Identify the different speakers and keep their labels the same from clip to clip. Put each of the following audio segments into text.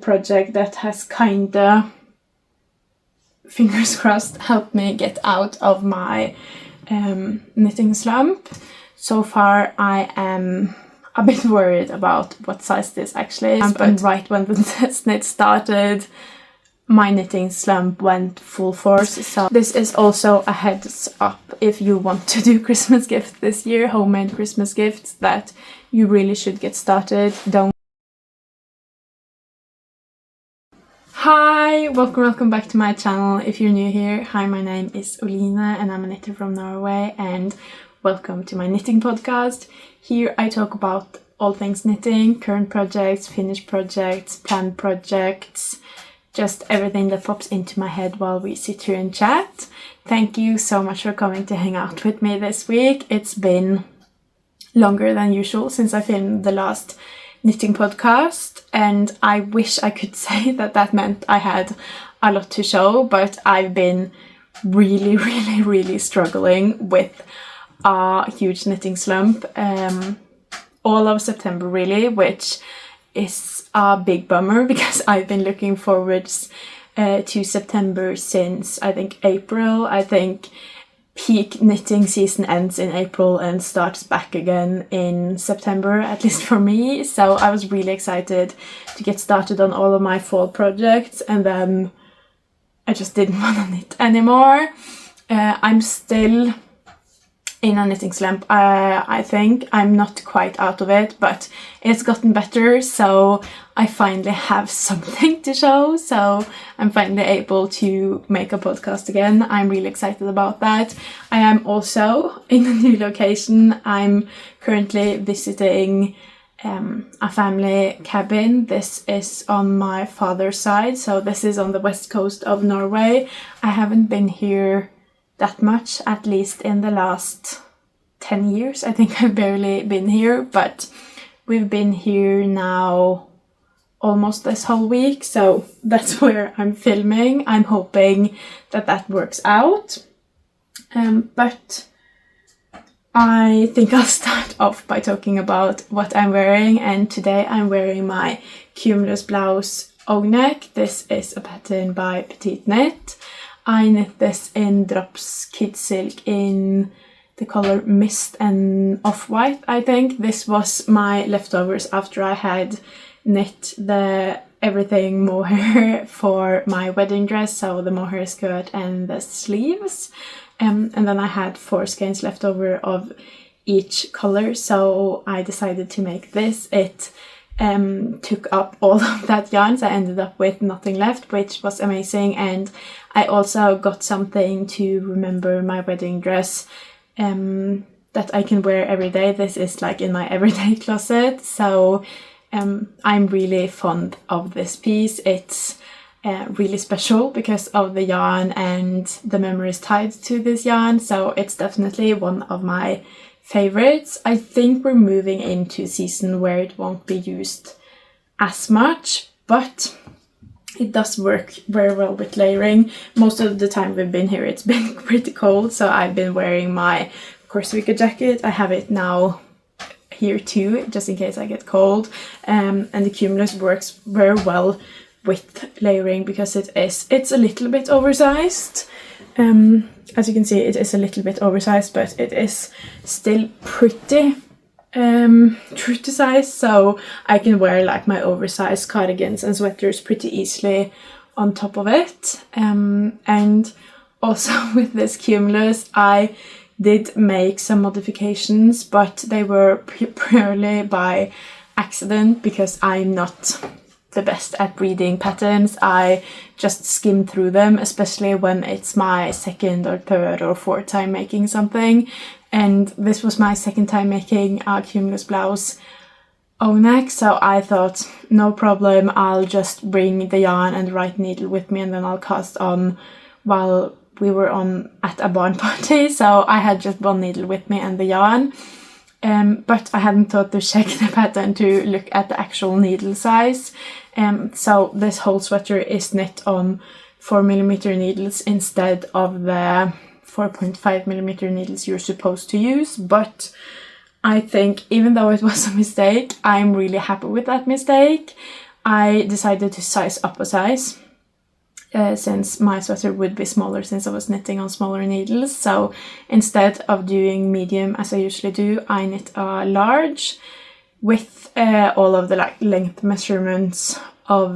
Speaker 1: project that has kinda, fingers crossed, helped me get out of my knitting slump. So far I am a bit worried about what size this actually is, but right when the test knit started, my knitting slump went full force. So this is also a heads up if you want to do Christmas gifts this year, homemade Christmas gifts, that you really should get started. Hi, welcome back to my channel. If you're new here, hi, my name is Oline and I'm a knitter from Norway, and welcome to my knitting podcast. Here I talk about all things knitting, current projects, finished projects, planned projects, just everything that pops into my head while we sit here and chat. Thank you so much for coming to hang out with me this week. It's been longer than usual since I filmed the last knitting podcast, and I wish I could say that meant I had a lot to show, but I've been really struggling with a huge knitting slump all of September really, which is a big bummer because I've been looking forwards to September since I think April. I think peak knitting season ends in April and starts back again in September, at least for me. So I was really excited to get started on all of my fall projects, and then I just didn't want to knit anymore. I'm still in a knitting slump. I think I'm not quite out of it, but it's gotten better, so I finally have something to show. So I'm finally able to make a podcast again. I'm really excited about that. I am also in a new location. I'm currently visiting a family cabin. This is on my father's side, so this is on the west coast of Norway. I haven't been here that much, at least in the last 10 years. I think I've barely been here, but we've been here now almost this whole week, so that's where I'm filming. I'm hoping that works out. But I think I'll start off by talking about what I'm wearing, and today I'm wearing my Cumulus blouse O-neck. This is a pattern by Petiteknit. I knit this in drops kid silk in the color Mist and Off-White, I think. This was my leftovers after I had knit the everything mohair for my wedding dress, so the mohair skirt and the sleeves. And then I had 4 skeins left over of each color, so I decided to make this. It took up all of that yarn, so I ended up with nothing left, which was amazing. And I also got something to remember my wedding dress that I can wear every day. This is like in my everyday closet, so I'm really fond of this piece. It's really special because of the yarn and the memories tied to this yarn, so it's definitely one of my favorites. I think we're moving into a season where it won't be used as much, but it does work very well with layering. Most of the time we've been here it's been pretty cold, so I've been wearing my Korsvika jacket. I have it now here too, just in case I get cold. And the Cumulus works very well with layering because it's a little bit oversized. As you can see, it is a little bit oversized, but it is still pretty true to size, so I can wear like my oversized cardigans and sweaters pretty easily on top of it. And also with this Cumulus I did make some modifications, but they were purely by accident because I'm not the best at reading patterns. I just skim through them, especially when it's my second or third or fourth time making something. And this was my second time making a Cumulus blouse O-neck, so I thought no problem, I'll just bring the yarn and the right needle with me and then I'll cast on while we were at a barn party. So I had just one needle with me and the yarn. But I hadn't thought to check the pattern to look at the actual needle size. So this whole sweater is knit on 4mm needles instead of the 4.5mm needles you're supposed to use. But I think even though it was a mistake, I'm really happy with that mistake. I decided to size up a size. Since my sweater would be smaller since I was knitting on smaller needles. So instead of doing medium as I usually do, I knit a large with all of the length measurements of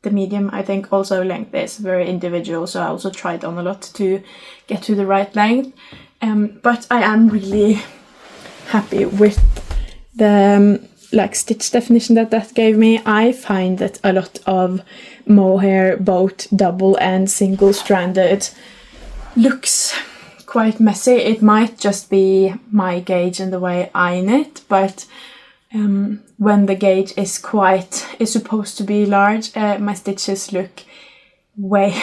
Speaker 1: the medium. I think also length is very individual, so I also tried on a lot to get to the right length. But I am really happy with the stitch definition that gave me. I find that a lot of mohair, both double and single stranded, looks quite messy. It might just be my gauge and the way I knit, but when the gauge is supposed to be large, my stitches look way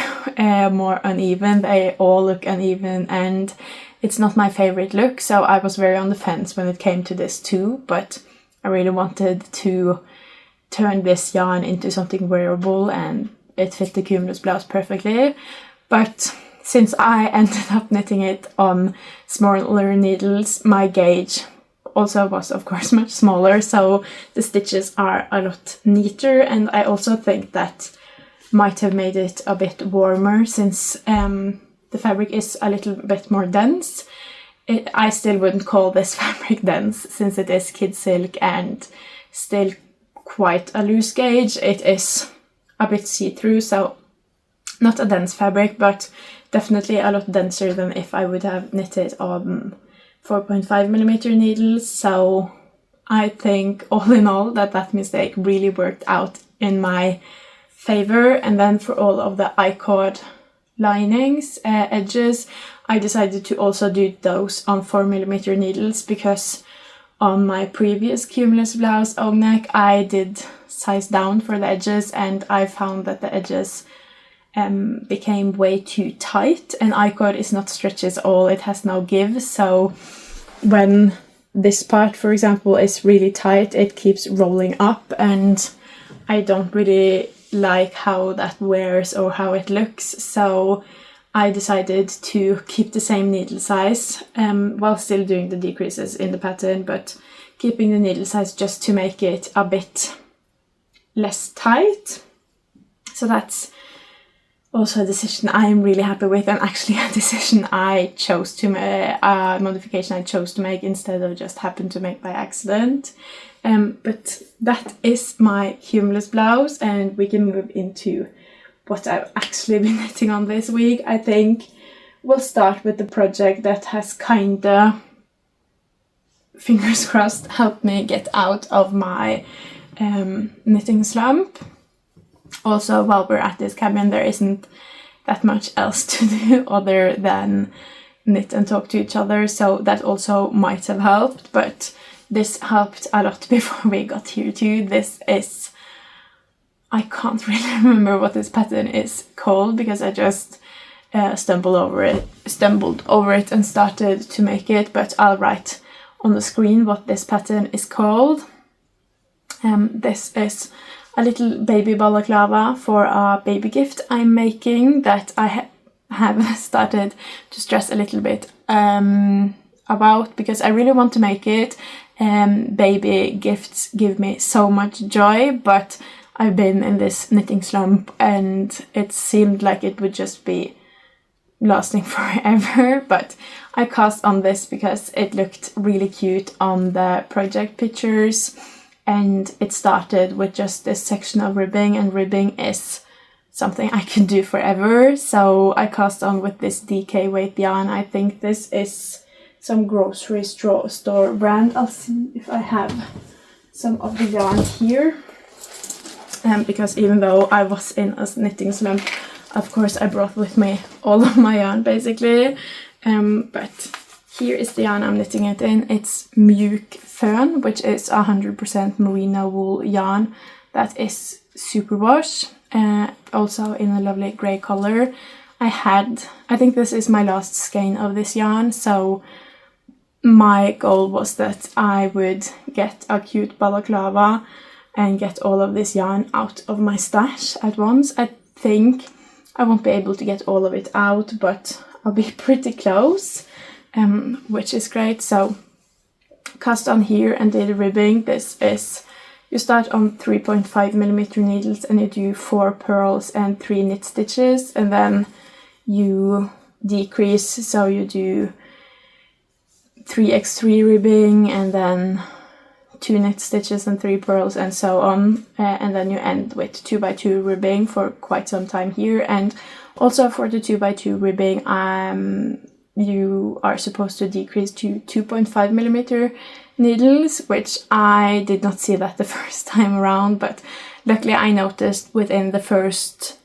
Speaker 1: more uneven. They all look uneven, and it's not my favorite look. So I was very on the fence when it came to this too, but I really wanted to turn this yarn into something wearable, and it fit the Cumulus blouse perfectly. But since I ended up knitting it on smaller needles, my gauge also was of course much smaller, so the stitches are a lot neater, and I also think that might have made it a bit warmer since the fabric is a little bit more dense. I still wouldn't call this fabric dense since it is kid silk and still quite a loose gauge. It is a bit see-through, so not a dense fabric, but definitely a lot denser than if I would have knitted on 4.5mm needles. So I think all in all that mistake really worked out in my favor. And then for all of the I-cord linings, edges, I decided to also do those on 4mm needles, because on my previous Cumulus blouse O-neck I did size down for the edges, and I found that the edges became way too tight, and I-cord is not stretches all, it has no give. So when this part, for example, is really tight, it keeps rolling up, and I don't really like how that wears or how it looks. So I decided to keep the same needle size while still doing the decreases in the pattern, but keeping the needle size just to make it a bit less tight. So that's also a decision I am really happy with, and actually a decision I chose to make, a modification I chose to make instead of just happened to make by accident. But that is my Cumulus blouse, and we can move into what I've actually been knitting on this week. I think we'll start with the project that has kinda, fingers crossed, helped me get out of my knitting slump. Also, while we're at this cabin, there isn't that much else to do other than knit and talk to each other, so that also might have helped, but this helped a lot before we got here too. This is, I can't really remember what this pattern is called because I just stumbled over it and started to make it, but I'll write on the screen what this pattern is called. This is a little baby balaclava for a baby gift I'm making that I have started to stress a little bit about, because I really want to make it. Baby gifts give me so much joy, but I've been in this knitting slump and it seemed like it would just be lasting forever, but I cast on this because it looked really cute on the project pictures, and it started with just this section of ribbing, and ribbing is something I can do forever, so I cast on with this DK weight yarn. I think this is some grocery store brand. I'll see if I have some of the yarn here, because even though I was in a knitting slump, of course I brought with me all of my yarn basically, but here is the yarn I'm knitting it in. It's Mjuk Fön, which is 100% merino wool yarn that is superwash, also in a lovely grey color. I think this is my last skein of this yarn, so my goal was that I would get a cute balaclava and get all of this yarn out of my stash at once. I think I won't be able to get all of it out, but I'll be pretty close, which is great. So cast on here and did the ribbing. This is you start on 3.5mm needles and you do 4 purls and 3 knit stitches, and then you decrease, so you do 3x3 ribbing and then 2 knit stitches and 3 purls and so on, and then you end with 2x2 ribbing for quite some time here. And also for the 2x2 ribbing, you are supposed to decrease to 2.5mm needles, which I did not see that the first time around, but luckily I noticed within the first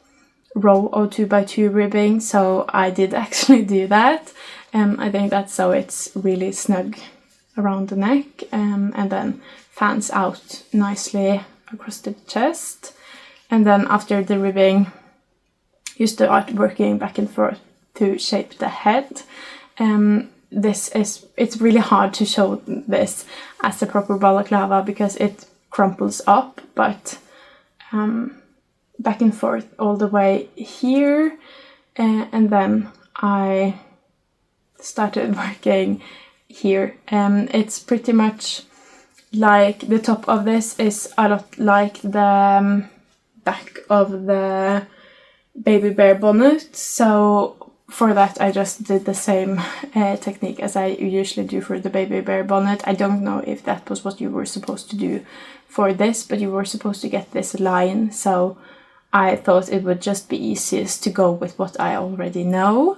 Speaker 1: row of 2x2 ribbing, so I did actually do that. I think that's so it's really snug around the neck, and then fans out nicely across the chest. And then after the ribbing, you start working back and forth to shape the head. It's really hard to show this as a proper balaclava because it crumples up, but back and forth all the way here, and then I started working here. It's pretty much like the top of this is a lot like the back of the baby bear bonnet, so for that I just did the same technique as I usually do for the baby bear bonnet. I don't know if that was what you were supposed to do for this, but you were supposed to get this line, so I thought it would just be easiest to go with what I already know.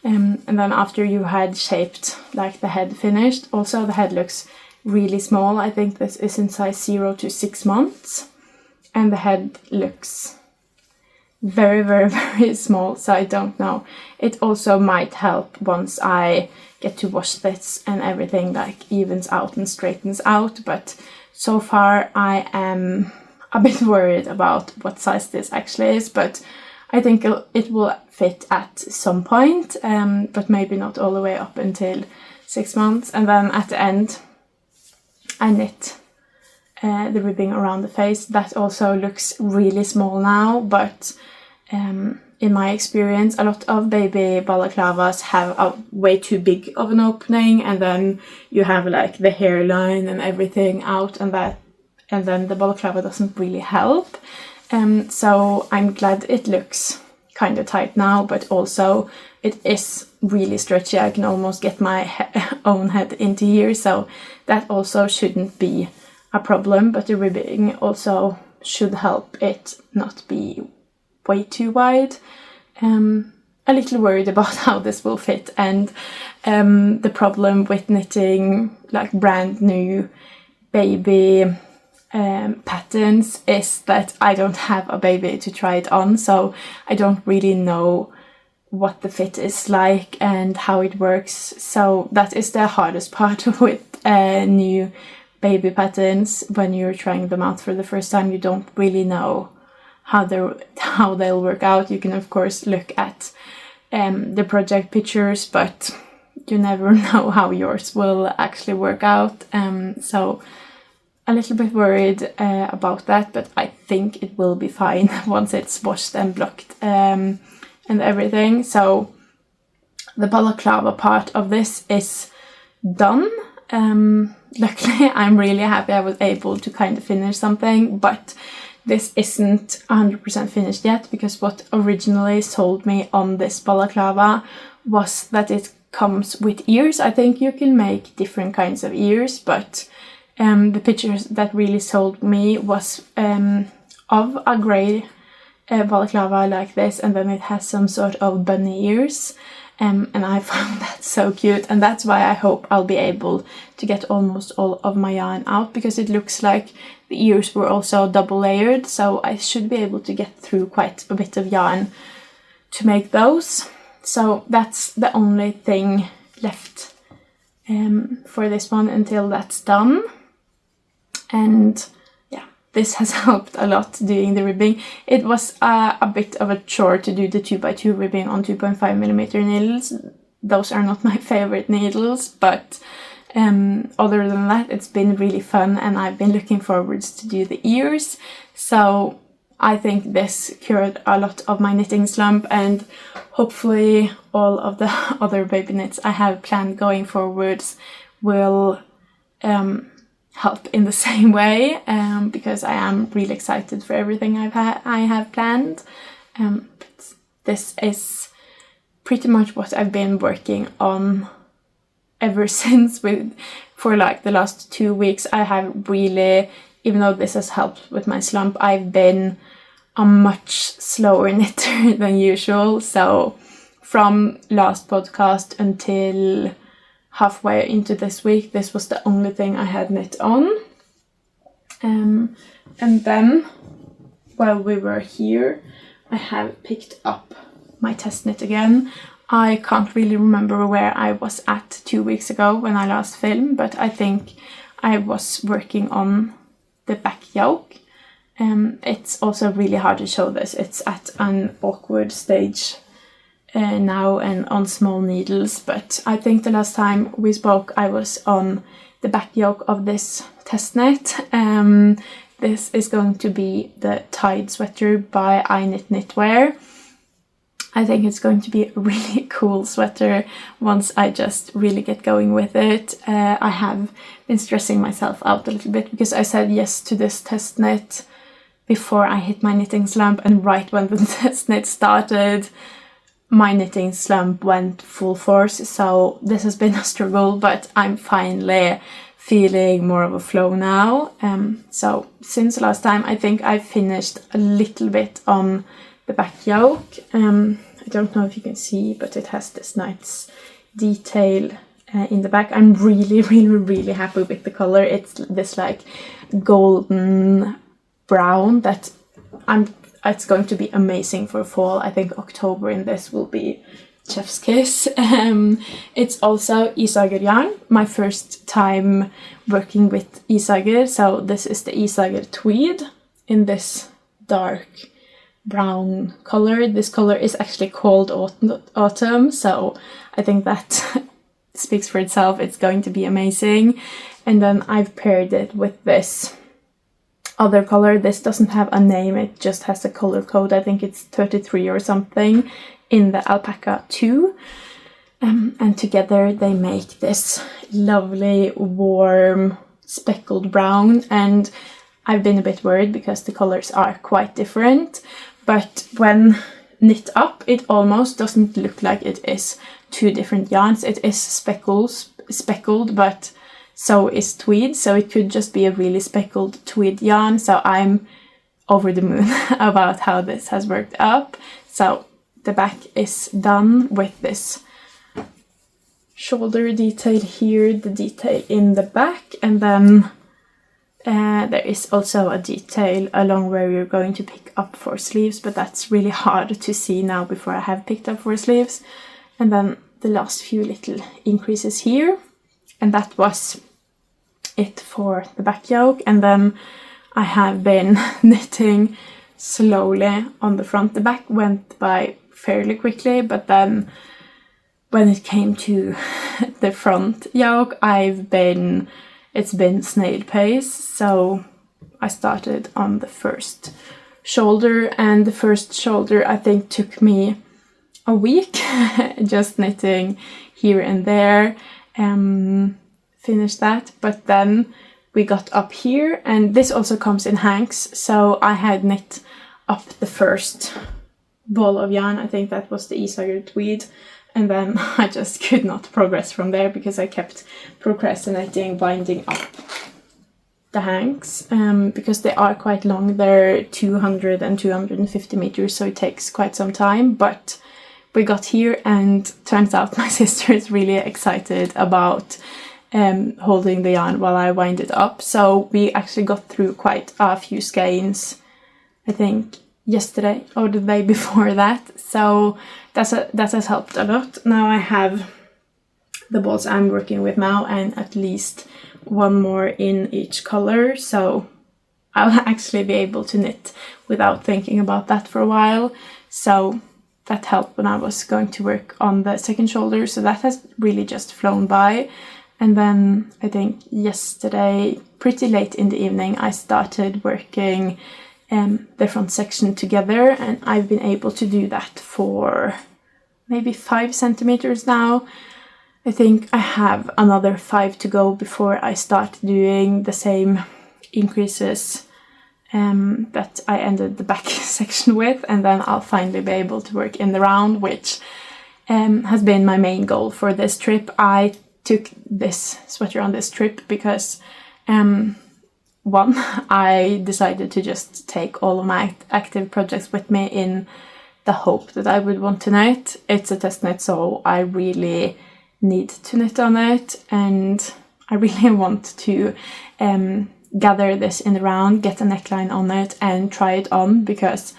Speaker 1: And then after you had shaped like the head finished, also the head looks really small. I think this is in size 0 to 6 months, and the head looks very, very, very small, so I don't know. It also might help once I get to wash this and everything like evens out and straightens out, but so far I am a bit worried about what size this actually is, but I think it will fit at some point, but maybe not all the way up until 6 months. And then at the end I knit the ribbing around the face. That also looks really small now, but in my experience a lot of baby balaclavas have a way too big of an opening, and then you have like the hairline and everything out, and then the balaclava doesn't really help. So I'm glad it looks kind of tight now, but also it is really stretchy. I can almost get my own head into here, so that also shouldn't be a problem, but the ribbing also should help it not be way too wide. A little worried about how this will fit, and the problem with knitting like brand new baby patterns is that I don't have a baby to try it on, so I don't really know what the fit is like and how it works. So that is the hardest part with new baby patterns. When you're trying them out for the first time, you don't really know how they'll work out. You can of course look at the project pictures, but you never know how yours will actually work out. So a little bit worried about that, but I think it will be fine once it's washed and blocked and everything. So the balaclava part of this is done. Luckily I'm really happy I was able to kind of finish something, but this isn't 100% finished yet, because what originally sold me on this balaclava was that it comes with ears. I think you can make different kinds of ears, but the pictures that really sold me was of a grey balaclava like this, and then it has some sort of bunny ears, and I found that so cute, and that's why I hope I'll be able to get almost all of my yarn out, because it looks like the ears were also double layered, so I should be able to get through quite a bit of yarn to make those. So that's the only thing left for this one until that's done. And yeah, this has helped a lot doing the ribbing. It was a bit of a chore to do the 2x2 ribbing on 2.5mm needles. Those are not my favorite needles, but other than that it's been really fun, and I've been looking forward to do the ears. So I think this cured a lot of my knitting slump, and hopefully all of the other baby knits I have planned going forwards will help in the same way, because I am really excited for everything I have planned. But this is pretty much what I've been working on ever since. For like the last 2 weeks, I have really, even though this has helped with my slump, I've been a much slower knitter than usual. So from last podcast until halfway into this week, this was the only thing I had knit on. And then while we were here, I have picked up my test knit again. I can't really remember where I was at 2 weeks ago when I last filmed, but I think I was working on the back yoke. It's also really hard to show this. It's at an awkward stage now and on small needles, but I think the last time we spoke I was on the back yoke of this test knit. This is going to be the Tide sweater by iKnitKnitwear. I think it's going to be a really cool sweater once I just really get going with it. I have been stressing myself out a little bit because I said yes to this test knit before I hit my knitting slump, and right when the test knit started, my knitting slump went full force. So this has been a struggle, but I'm finally feeling more of a flow now. So since last time, I think I finished a little bit on the back yoke. I don't know if you can see, but it has this nice detail in the back. I'm really happy with the color. It's this like golden brown that it's going to be amazing for fall. I think October in this will be chef's kiss. It's also Isager yarn, my first time working with Isager. So this is the Isager tweed in this dark brown color. This color is actually called autumn, so I think that speaks for itself. It's going to be amazing. And then I've paired it with this other color. This doesn't have a name, it just has a color code. I think it's 33 or something in the alpaca 2. And together they make this lovely warm speckled brown, and I've been a bit worried because the colors are quite different, but when knit up it almost doesn't look like it is two different yarns. It is speckled, but so is tweed, so it could just be a really speckled tweed yarn. So I'm over the moon about how this has worked up. So the back is done with this shoulder detail here, the detail in the back, and then there is also a detail along where you're going to pick up for sleeves, but that's really hard to see now before I have picked up for sleeves. And then the last few little increases here, and that was it for the back yoke. And then I have been knitting slowly on the front. The back went by fairly quickly, but then when it came to the front yoke, it's been snail pace. So I started on the first shoulder, and the first shoulder I think took me a week just knitting here and there. Finished that, but then we got up here, and this also comes in hanks. So I had knit up the first ball of yarn, I think that was the Isager tweed, and then I just could not progress from there because I kept procrastinating binding up the hanks, because they are quite long. They're 200 and 250 meters, so it takes quite some time. But we got here, and turns out my sister is really excited about holding the yarn while I wind it up. So we actually got through quite a few skeins, I think yesterday or the day before that. So that has helped a lot. Now I have the balls I'm working with now, and at least one more in each color. So I'll actually be able to knit without thinking about that for a while. So that helped when I was going to work on the second shoulder. So that has really just flown by. And then I think yesterday, pretty late in the evening, I started working the front section together, and I've been able to do that for maybe 5 centimeters now. I think I have another 5 to go before I start doing the same increases that I ended the back section with, and then I'll finally be able to work in the round, which has been my main goal for this trip. I took this sweater on this trip because one, I decided to just take all of my active projects with me in the hope that I would want to knit. It's a test knit, so I really need to knit on it, and I really want to gather this in the round, get a neckline on it and try it on, because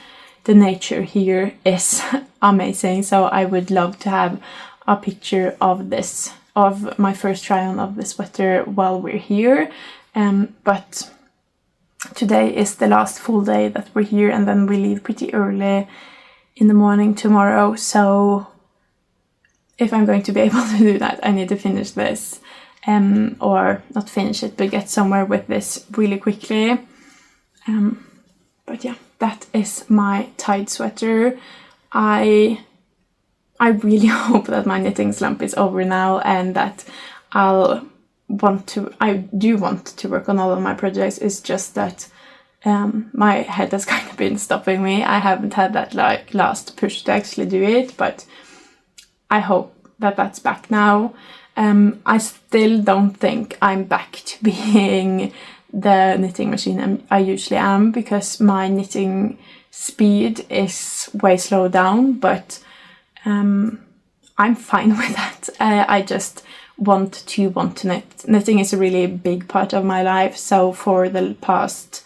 Speaker 1: the nature here is amazing. So I would love to have a picture of this, of my first try on of the sweater while we're here. But today is the last full day that we're here, and then we leave pretty early in the morning tomorrow. So if I'm going to be able to do that, I need to finish this. Or not finish it, but get somewhere with this really quickly. But yeah, that is my tied sweater. I really hope that my knitting slump is over now, and that I do want to work on all of my projects. It's just that my head has kind of been stopping me. I haven't had that like last push to actually do it, but I hope that that's back now. I still don't think I'm back to being the knitting machine I usually am, because my knitting speed is way slowed down, but I'm fine with that. I just want to knit. Knitting is a really big part of my life, so for the past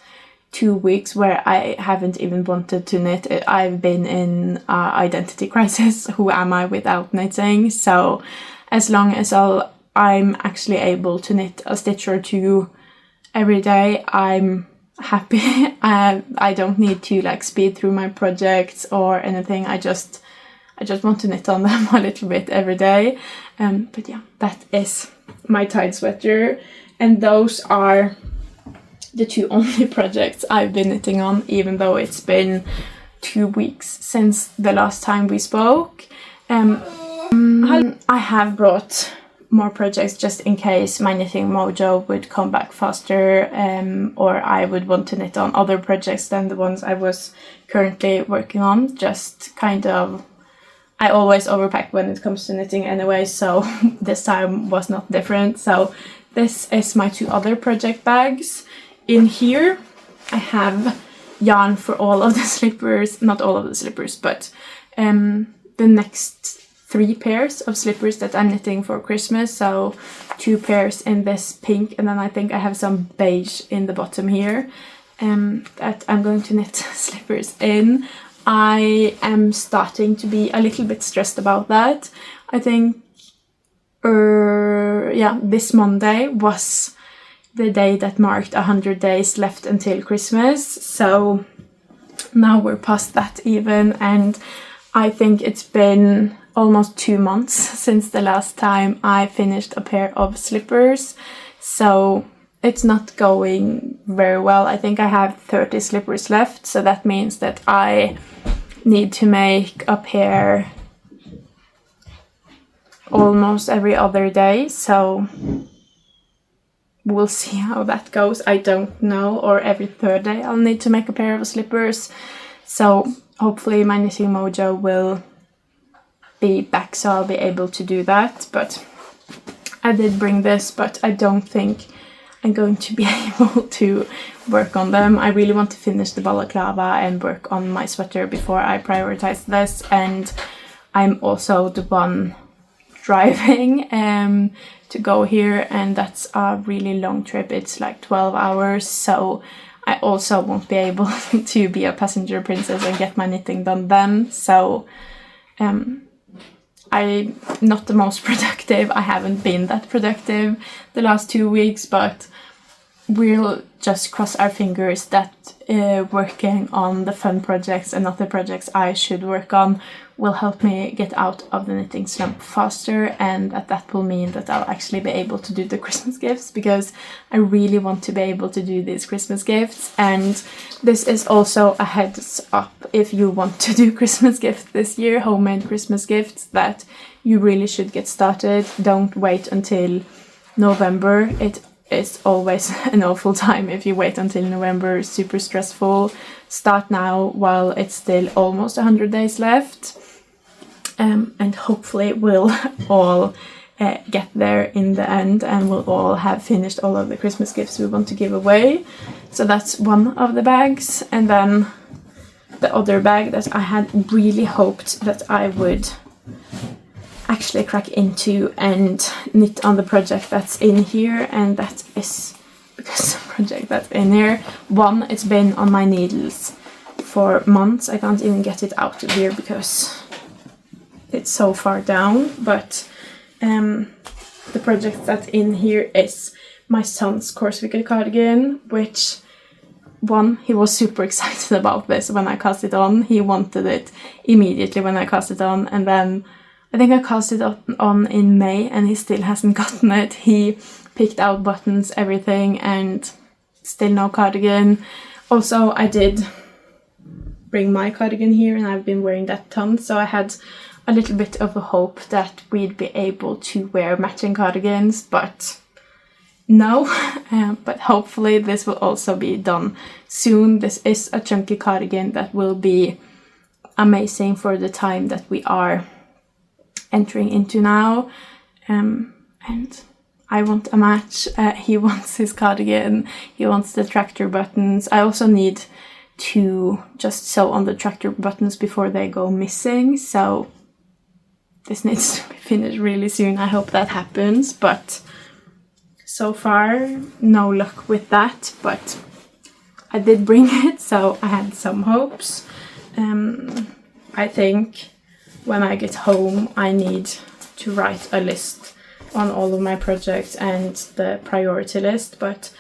Speaker 1: 2 weeks where I haven't even wanted to knit, I've been in identity crisis. Who am I without knitting? So as long as I'm actually able to knit a stitch or two every day, I'm happy. I don't need to like speed through my projects or anything. I just want to knit on them a little bit every day. But yeah, that is my tied sweater, and those are the 2 only projects I've been knitting on, even though it's been 2 weeks since the last time we spoke. I have brought more projects just in case my knitting mojo would come back faster, or I would want to knit on other projects than the ones I was currently working on. Just kind of, I always overpack when it comes to knitting anyway, so this time was not different. So this is my 2 other project bags. In here I have yarn for all of the slippers, not all of the slippers, but the next 3 pairs of slippers that I'm knitting for Christmas. So 2 pairs in this pink, and then I think I have some beige in the bottom here that I'm going to knit slippers in. I am starting to be a little bit stressed about that. I think this Monday was the day that marked 100 days left until Christmas. So now we're past that even, and I think it's been almost 2 months since the last time I finished a pair of slippers. So it's not going very well. I think I have 30 slippers left, so that means that I need to make a pair almost every other day. So we'll see how that goes. I don't know, or every 3rd day I'll need to make a pair of slippers. So hopefully my knitting mojo will be back, so I'll be able to do that. But I did bring this, but I don't think I'm going to be able to work on them. I really want to finish the balaclava and work on my sweater before I prioritize this, and I'm also the one driving to go here, and that's a really long trip. It's like 12 hours, so I also won't be able to be a passenger princess and get my knitting done then. So I'm not the most productive. I haven't been that productive the last 2 weeks, but we'll just cross our fingers that working on the fun projects and not the projects I should work on will help me get out of the knitting slump faster, and that will mean that I'll actually be able to do the Christmas gifts, because I really want to be able to do these Christmas gifts. And this is also a heads up if you want to do Christmas gifts this year, homemade Christmas gifts, that you really should get started. Don't wait until November. It's always an awful time if you wait until November, super stressful. Start now while it's still almost 100 days left. And hopefully we'll all get there in the end, and we'll all have finished all of the Christmas gifts we want to give away. So that's one of the bags. And then the other bag that I had really hoped that I would actually crack into and knit on the project that's in here, and that is because the project that's in here, one, it's been on my needles for months. I can't even get it out of here because it's so far down. But the project that's in here is my son's Korsvika cardigan, which one, he was super excited about this when I cast it on. He wanted it immediately when I cast it on, and then I think I cast it on in May and he still hasn't gotten it. He picked out buttons, everything, and still no cardigan. Also, I did bring my cardigan here and I've been wearing that tons, so I had a little bit of a hope that we'd be able to wear matching cardigans, but no. But hopefully this will also be done soon. This is a chunky cardigan that will be amazing for the time that we are entering into now, and I want a match. He wants his cardigan, he wants the tractor buttons. I also need to just sew on the tractor buttons before they go missing, so this needs to be finished really soon. I hope that happens, but so far no luck with that. But I did bring it, so I had some hopes. I think when I get home I need to write a list on all of my projects and the priority list, but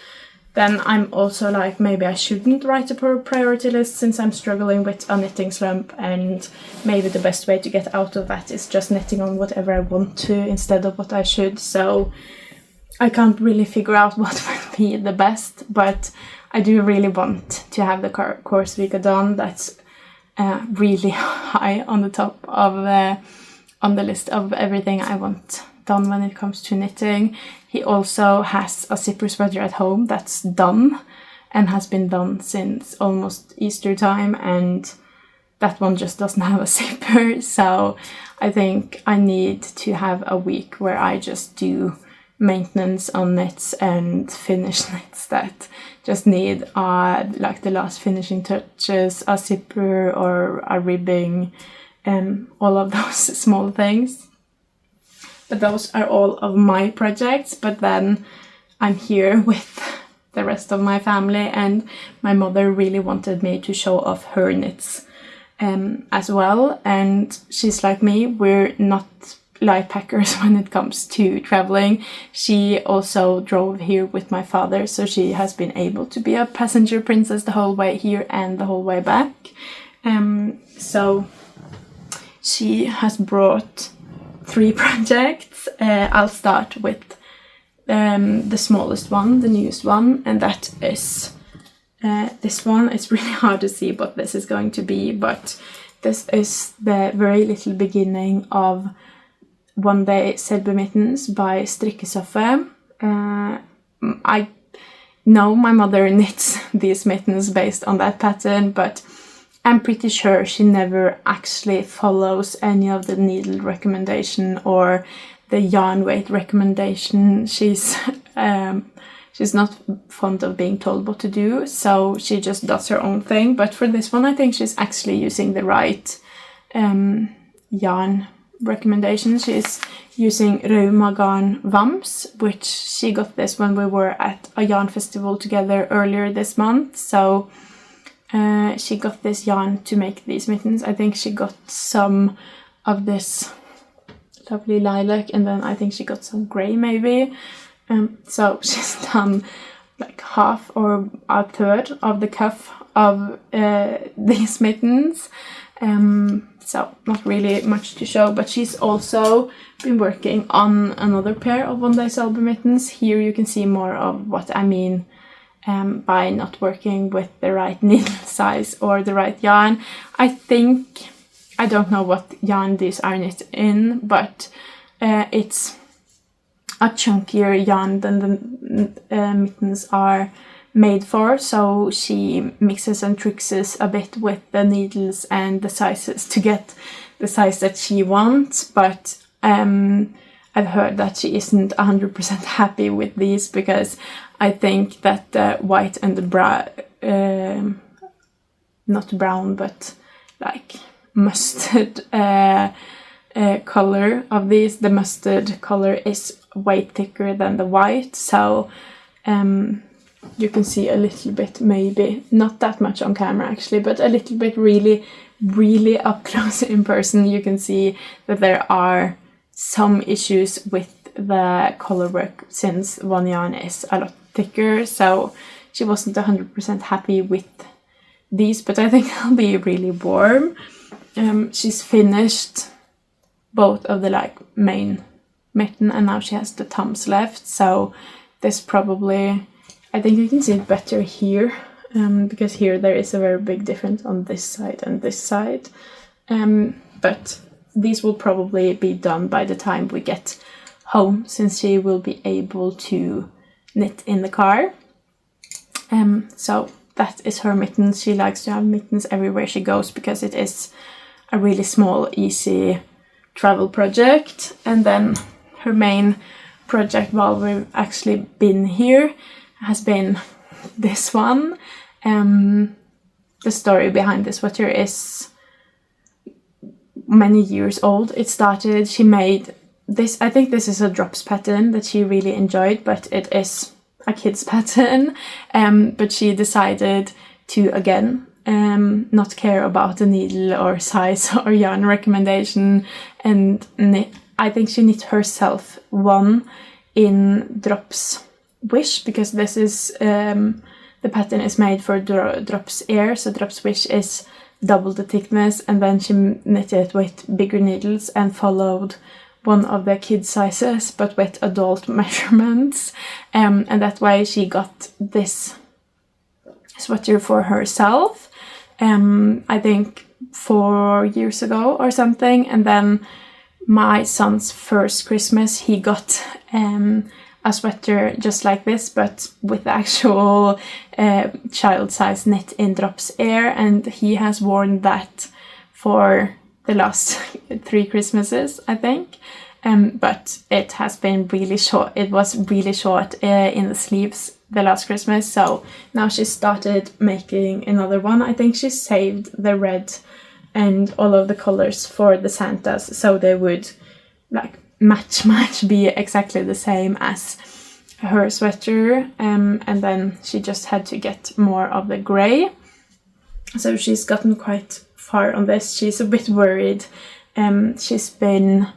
Speaker 1: then I'm also like, maybe I shouldn't write a priority list since I'm struggling with a knitting slump, and maybe the best way to get out of that is just knitting on whatever I want to instead of what I should. So I can't really figure out what would be the best, but I do really want to have the Korsvika done. That's really high on the top of on the list of everything I want done when it comes to knitting. He also has a zipper sweater at home that's done and has been done since almost Easter time, and that one just doesn't have a zipper. So I think I need to have a week where I just do maintenance on knits and finish knits that just need like the last finishing touches, a zipper or a ribbing, all of those small things. But those are all of my projects. But then I'm here with the rest of my family, and my mother really wanted me to show off her knits as well. And she's like me, we're not light packers when it comes to traveling. She also drove here with my father, so she has been able to be a passenger princess the whole way here and the whole way back. So she has brought 3 projects. I'll start with the smallest one, the newest one, and that is this one. It's really hard to see what this is going to be, but this is the very little beginning of Oneday Selbu Mittens by Strikkesoffe. I know my mother knits these mittens based on that pattern, but I'm pretty sure she never actually follows any of the needle recommendation or the yarn weight recommendation. She's not fond of being told what to do, so she just does her own thing. But for this one, I think she's actually using the right yarn recommendation. She's using Rauma Garn Vamps, which she got this when we were at a yarn festival together earlier this month. So she got this yarn to make these mittens. I think she got some of this lovely lilac, and then I think she got some grey maybe. So she's done like half or a third of the cuff of these mittens. So not really much to show, but she's also been working on another pair of Oneday Selbu mittens. Here you can see more of what I mean by not working with the right needle size or the right yarn. I don't know what yarn these are knit in, but it's a chunkier yarn than the mittens are made for, so she mixes and trickses a bit with the needles and the sizes to get the size that she wants, but I've heard that she isn't 100% happy with these, because I think that the white and the not brown, but like mustard color of these, the mustard color is way thicker than the white, so you can see a little bit, maybe not that much on camera actually, but a little bit really up close in person. You can see that there are some issues with the color work, since one yarn is a lot thicker, so she wasn't 100% happy with these, but I think they'll be really warm. She's finished both of the like main mitten, and now she has the thumbs left, so this probably, I think you can see it better here, because here there is a very big difference on this side and this side, but these will probably be done by the time we get home, since she will be able to knit in the car. So that is her mittens. She likes to have mittens everywhere she goes, because it is a really small, easy travel project. And then her main project while we've actually been here has been this one. The story behind this sweater is many years old. It started, she made this, I think this is a drops pattern that she really enjoyed, but it is a kid's pattern, but she decided to again not care about the needle or size or yarn recommendation, and knit. I think she knit herself one in Drops Wish, because this is the pattern is made for Drops Air, so Drops Wish is double the thickness, and then she knitted it with bigger needles and followed one of the kid sizes but with adult measurements, and that way she got this sweater for herself, I think 4 years ago or something. And then my son's first Christmas, he got a sweater just like this, but with the actual child size knit in Drops Air, and he has worn that for the last 3 Christmases, I think. But it has been really short. It was really short in the sleeves the last Christmas, so now she started making another one. I think she saved the red and all of the colors for the Santas, so they would like match be exactly the same as her sweater, and then she just had to get more of the grey. So she's gotten quite far on this. She's a bit worried. She's been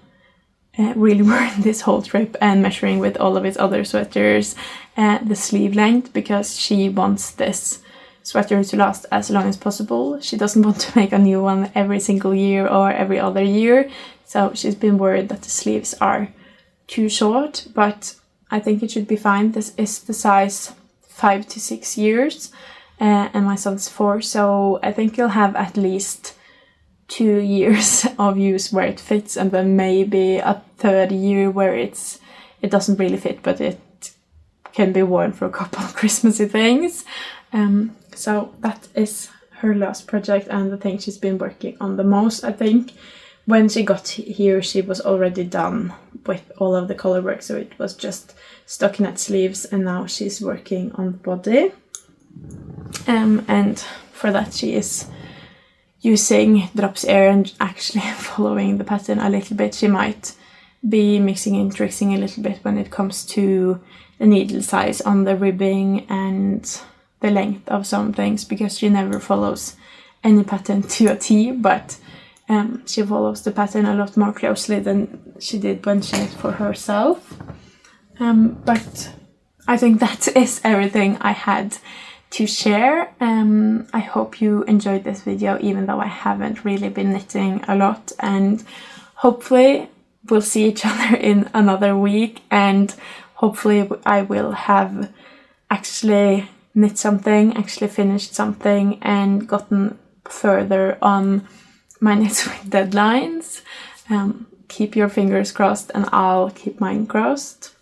Speaker 1: really worried this whole trip and measuring with all of his other sweaters the sleeve length, because she wants this sweater to last as long as possible. She doesn't want to make a new one every single year or every other year, so she's been worried that the sleeves are too short, but I think it should be fine. This is the size 5 to 6 years, and my son's 4, so I think you'll have at least 2 years of use where it fits, and then maybe a third year where it doesn't really fit, but it can be worn for a couple of Christmassy things. So that is her last project and the thing she's been working on the most. I think when she got here she was already done with all of the color work, so it was just stockinette sleeves, and now she's working on the body. And for that she is using Drops Air and actually following the pattern a little bit. She might be mixing and tricking a little bit when it comes to the needle size on the ribbing and the length of some things, because she never follows any pattern to a T, but she follows the pattern a lot more closely than she did when she knit for herself. But I think that is everything I had to share. I hope you enjoyed this video, even though I haven't really been knitting a lot, and hopefully we'll see each other in another week, and hopefully I will have actually knit something, actually finished something, and gotten further on my knits with deadlines. Keep your fingers crossed, and I'll keep mine crossed.